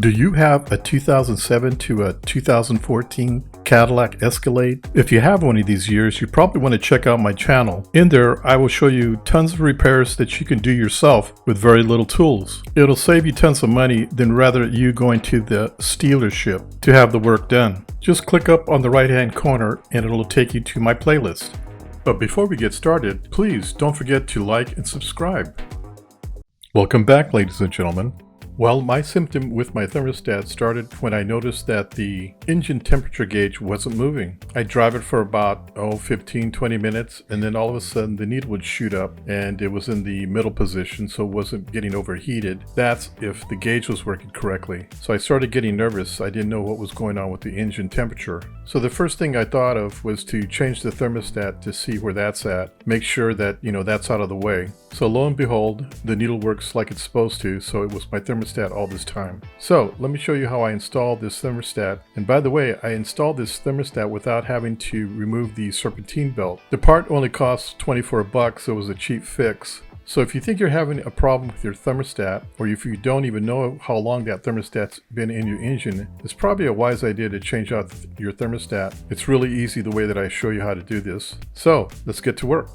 Do you have a 2007 to a 2014 Cadillac Escalade? If you have one of these years, you probably want to check out my channel. In there, I will show you tons of repairs that you can do yourself with very little tools. It'll save you tons of money than rather you going to the dealership to have the work done. Just click up on the right hand corner and it'll take you to my playlist. But before we get started, please don't forget to like and subscribe. Welcome back, ladies and gentlemen. Well, my symptom with my thermostat started when I noticed that the engine temperature gauge wasn't moving. I'd drive it for about 15-20 minutes, and then all of a sudden the needle would shoot up and it was in the middle position, so it wasn't getting overheated. That's if the gauge was working correctly. So I started getting nervous. I didn't know what was going on with the engine temperature. So the first thing I thought of was to change the thermostat to see where that's at. Make sure that, that's out of the way. So lo and behold, the needle works like it's supposed to, so it was my thermostat all this time. So let me show you how I installed this thermostat. And by the way, I installed this thermostat without having to remove the Serpentine Belt. The part only costs 24 bucks, so it was a cheap fix. So if you think you're having a problem with your thermostat, or if you don't even know how long that thermostat's been in your engine, it's probably a wise idea to change out your thermostat. It's really easy the way that I show you how to do this. So let's get to work.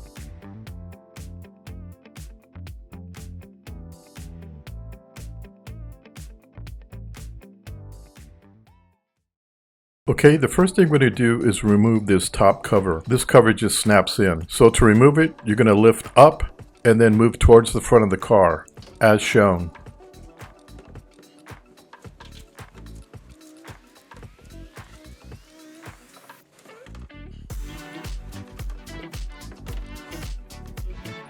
Okay, the first thing we're going to do is remove this top cover. This cover just snaps in. So to remove it, you're going to lift up and then move towards the front of the car, as shown.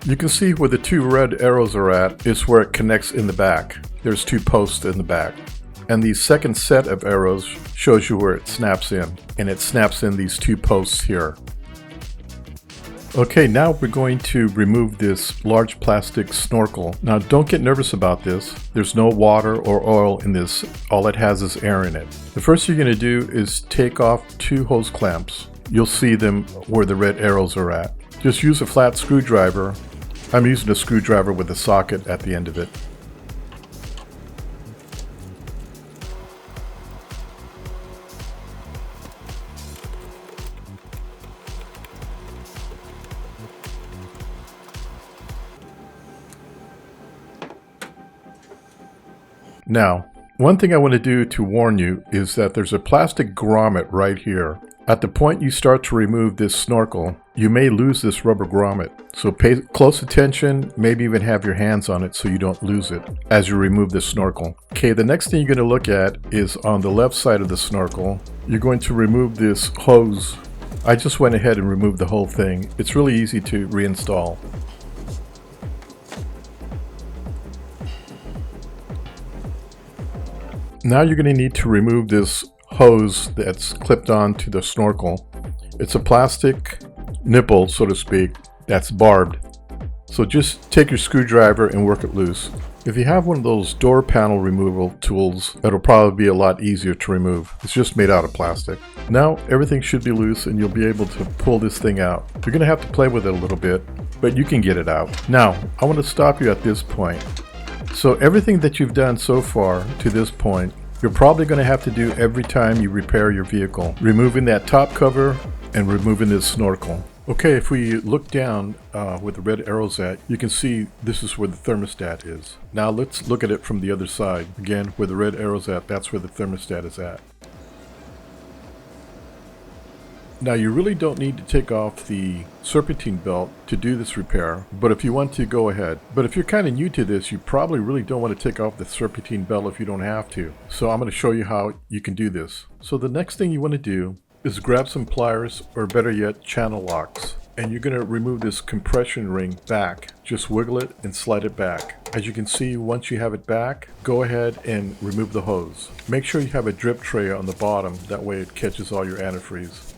You can see where the two red arrows are at is where it connects in the back. There's two posts in the back. And the second set of arrows shows you where it snaps in. And it snaps in these two posts here. Okay, now we're going to remove this large plastic snorkel. Now don't get nervous about this. There's no water or oil in this. All it has is air in it. The first thing you're going to do is take off two hose clamps. You'll see them where the red arrows are at. Just use a flat screwdriver. I'm using a screwdriver with a socket at the end of it. Now, one thing I want to do to warn you is that there's a plastic grommet right here. At the point you start to remove this snorkel, you may lose this rubber grommet. So pay close attention, maybe even have your hands on it so you don't lose it as you remove the snorkel. Okay, the next thing you're going to look at is on the left side of the snorkel. You're going to remove this hose. I just went ahead and removed the whole thing. It's really easy to reinstall. Now you're going to need to remove this hose that's clipped onto the snorkel. It's a plastic nipple, so to speak, that's barbed. So just take your screwdriver and work it loose. If you have one of those door panel removal tools, that'll probably be a lot easier to remove. It's just made out of plastic. Now everything should be loose and you'll be able to pull this thing out. You're going to have to play with it a little bit, but you can get it out. Now, I want to stop you at this point. So everything that you've done so far to this point, you're probably going to have to do every time you repair your vehicle. Removing that top cover and removing this snorkel. Okay, if we look down where the red arrows at, you can see this is where the thermostat is. Now let's look at it from the other side. Again, where the red arrow's at, that's where the thermostat is at. Now you really don't need to take off the Serpentine Belt to do this repair, but if you want to, go ahead. But if you're kind of new to this, you probably really don't want to take off the Serpentine Belt if you don't have to. So I'm going to show you how you can do this. So the next thing you want to do is grab some pliers, or better yet, channel locks. And you're going to remove this compression ring back. Just wiggle it and slide it back. As you can see, once you have it back, go ahead and remove the hose. Make sure you have a drip tray on the bottom, that way it catches all your antifreeze.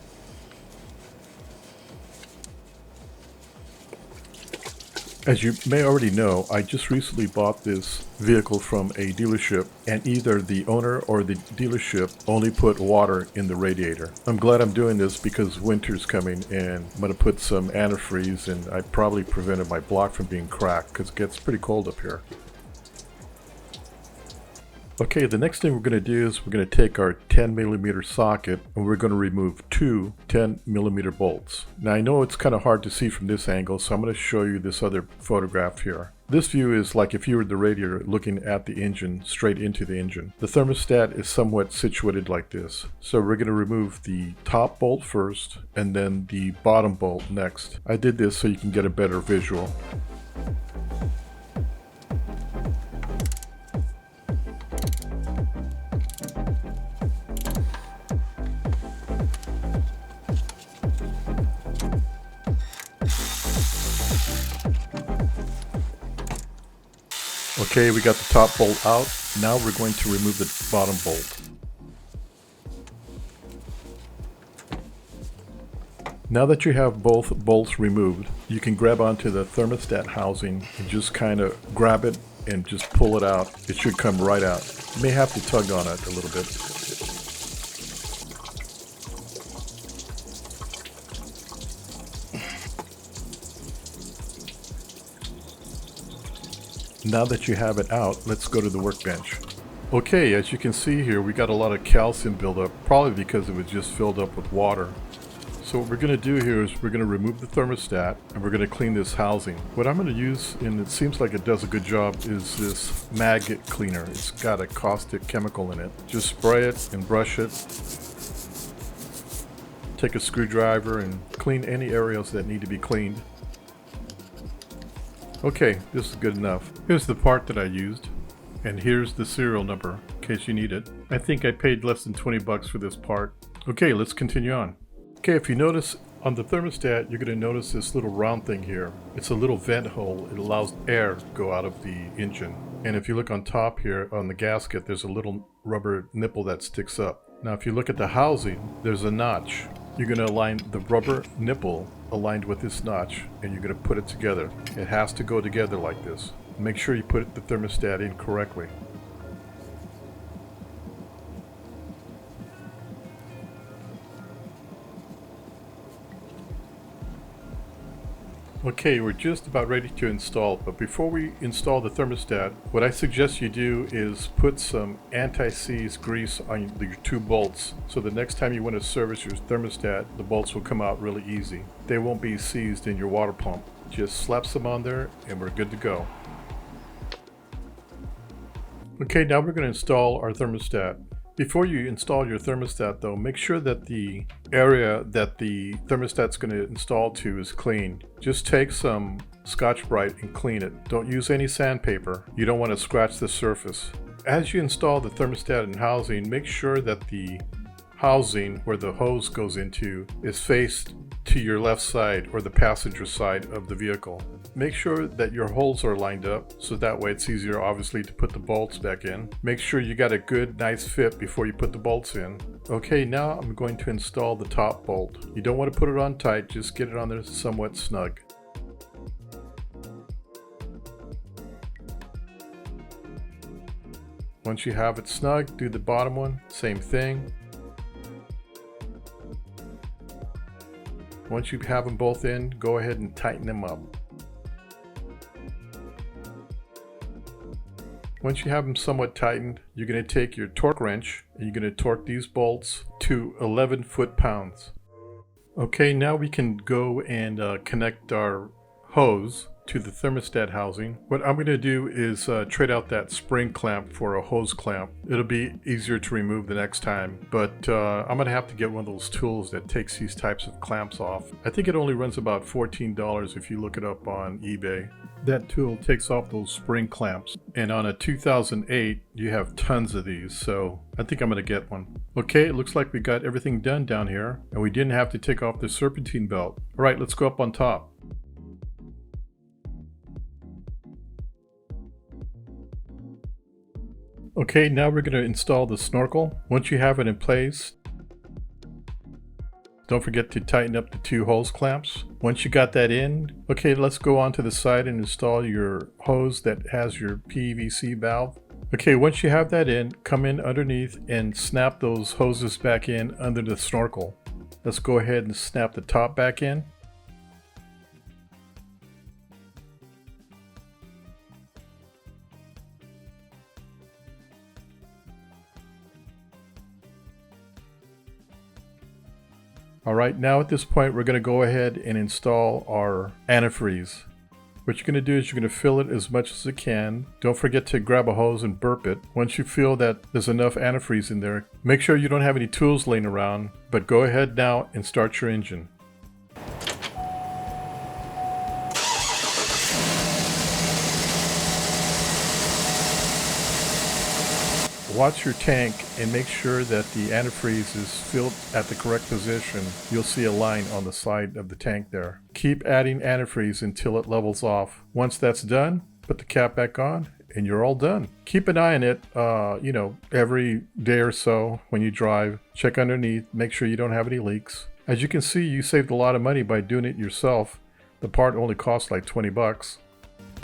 As you may already know, I just recently bought this vehicle from a dealership, and either the owner or the dealership only put water in the radiator. I'm glad I'm doing this because winter's coming and I'm going to put some antifreeze, and I probably prevented my block from being cracked because it gets pretty cold up here. Okay, the next thing we're going to do is we're going to take our 10mm socket and we're going to remove two 10mm bolts. Now I know it's kind of hard to see from this angle, so I'm going to show you this other photograph here. This view is like if you were the radiator looking at the engine, straight into the engine. The thermostat is somewhat situated like this. So we're going to remove the top bolt first and then the bottom bolt next. I did this so you can get a better visual. Okay, we got the top bolt out. Now we're going to remove the bottom bolt. Now that you have both bolts removed, you can grab onto the thermostat housing and just kind of grab it and just pull it out. It should come right out. You may have to tug on it a little bit. Now that you have it out, let's go to the workbench. Okay, as you can see here, we got a lot of calcium buildup, probably because it was just filled up with water. So what we're going to do here is we're going to remove the thermostat and we're going to clean this housing. What I'm going to use, and it seems like it does a good job, is this maggot cleaner. It's got a caustic chemical in it. Just spray it and brush it. Take a screwdriver and clean any areas that need to be cleaned. Okay, this is good enough. Here's the part that I used, and here's the serial number in case you need it. I think I paid less than 20 bucks for this part. Okay, let's continue on. Okay, if you notice on the thermostat, you're going to notice this little round thing here. It's a little vent hole. It allows air to go out of the engine. And if you look on top here on the gasket, there's a little rubber nipple that sticks up. Now if you look at the housing, there's a notch. You're going to align the rubber nipple aligned with this notch, and you're going to put it together. It has to go together like this. Make sure you put the thermostat in correctly. Okay, we're just about ready to install, but before we install the thermostat, what I suggest you do is put some anti-seize grease on your two bolts, so the next time you want to service your thermostat, the bolts will come out really easy. They won't be seized in your water pump. Just slap some on there and we're good to go. Okay, now we're going to install our thermostat. Before you install your thermostat though, make sure that the area that the thermostat's going to install to is clean. Just take some Scotch-Brite and clean it. Don't use any sandpaper. You don't want to scratch the surface. As you install the thermostat and housing, make sure that the housing where the hose goes into is faced to your left side or the passenger side of the vehicle. Make sure that your holes are lined up so that way it's easier obviously to put the bolts back in. Make sure you got a good nice fit before you put the bolts in. Okay, now I'm going to install the top bolt. You don't want to put it on tight, just get it on there somewhat snug. Once you have it snug, do the bottom one, same thing. Once you have them both in, go ahead and tighten them up. Once you have them somewhat tightened, you're going to take your torque wrench and you're going to torque these bolts to 11 foot-pounds. Okay, now we can go and connect our hose to the thermostat housing. What I'm going to do is trade out that spring clamp for a hose clamp. It'll be easier to remove the next time, but I'm going to have to get one of those tools that takes these types of clamps off. I think it only runs about $14 if you look it up on eBay. That tool takes off those spring clamps, and on a 2008 you have tons of these, so I think I'm going to get one. Okay, it looks like we got everything done down here, and we didn't have to take off the serpentine belt. Alright, let's go up on top. Okay, now we're going to install the snorkel. Once you have it in place, don't forget to tighten up the two hose clamps. Once you got that in, okay, let's go on to the side and install your hose that has your PVC valve. Okay, once you have that in, come in underneath and snap those hoses back in under the snorkel. Let's go ahead and snap the top back in. Alright, now at this point we're going to go ahead and install our antifreeze. What you're going to do is you're going to fill it as much as it can. Don't forget to grab a hose and burp it. Once you feel that there's enough antifreeze in there, make sure you don't have any tools laying around, but go ahead now and start your engine. Watch your tank and make sure that the antifreeze is filled at the correct position. You'll see a line on the side of the tank there. Keep adding antifreeze until it levels off. Once that's done, put the cap back on and you're all done. Keep an eye on it, every day or so when you drive. Check underneath, make sure you don't have any leaks. As you can see, you saved a lot of money by doing it yourself. The part only costs like 20 bucks.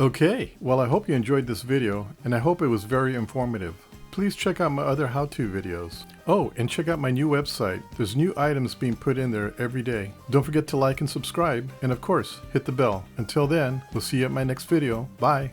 Okay, well I hope you enjoyed this video and I hope it was very informative. Please check out my other how-to videos. Oh, and check out my new website. There's new items being put in there every day. Don't forget to like and subscribe, and of course, hit the bell. Until then, we'll see you at my next video. Bye!